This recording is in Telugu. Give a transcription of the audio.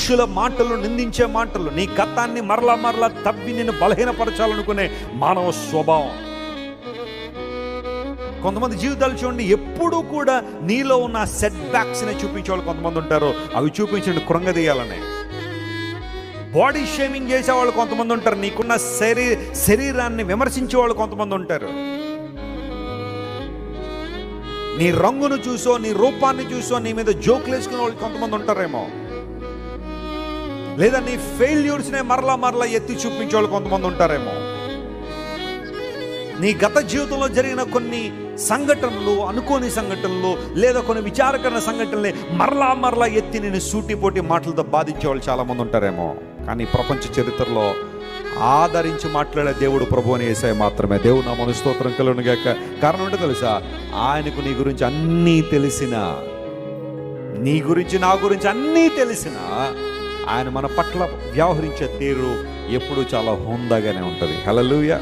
మనుషుల మాటలు, నిందించే మాటలు, నీ గతాన్ని మరలా తవ్వి నిన్ను బలహీనపరచాలనుకునే మానవ స్వభావం. కొంతమంది జీవితాలు చూడండి, ఎప్పుడూ కూడా నీలో ఉన్న సెట్ బ్యాక్స్ని చూపించే వాళ్ళు కొంతమంది ఉంటారు. అవి చూపించండి కృంగదీయాలనే. బాడీ షేమింగ్ చేసేవాళ్ళు కొంతమంది ఉంటారు. నీకున్న శరీరాన్ని విమర్శించే వాళ్ళు కొంతమంది ఉంటారు. నీ రంగును చూసో, నీ రూపాన్ని చూసో నీ మీద జోకులు వేసుకునే వాళ్ళు కొంతమంది ఉంటారేమో. లేదా నీ ఫెయిల్యూర్స్నే మరలా ఎత్తి చూపించే వాళ్ళు కొంతమంది ఉంటారేమో. నీ గత జీవితంలో జరిగిన కొన్ని సంఘటనలు, అనుకోని సంఘటనలు, లేదా కొన్ని విచారకరణ సంఘటనలే మరలా ఎత్తి నేను సూటిపోటి మాటలతో బాధించే వాళ్ళు చాలామంది ఉంటారేమో. కానీ ప్రపంచ చరిత్రలో ఆదరించి మాట్లాడే దేవుడు ప్రభువుని యేసయ్య మాత్రమే. దేవుడు నామమున స్తోత్రం కలుగును గాక. కారణం ఏంటో తెలుసా? ఆయనకు నీ గురించి అన్నీ తెలిసిన, నీ గురించి నా గురించి అన్నీ తెలిసిన ఆయన మన పట్ల వ్యవహరించే తీరు ఎప్పుడూ చాలా హుందాగానే ఉంటుంది. హల్లెలూయా.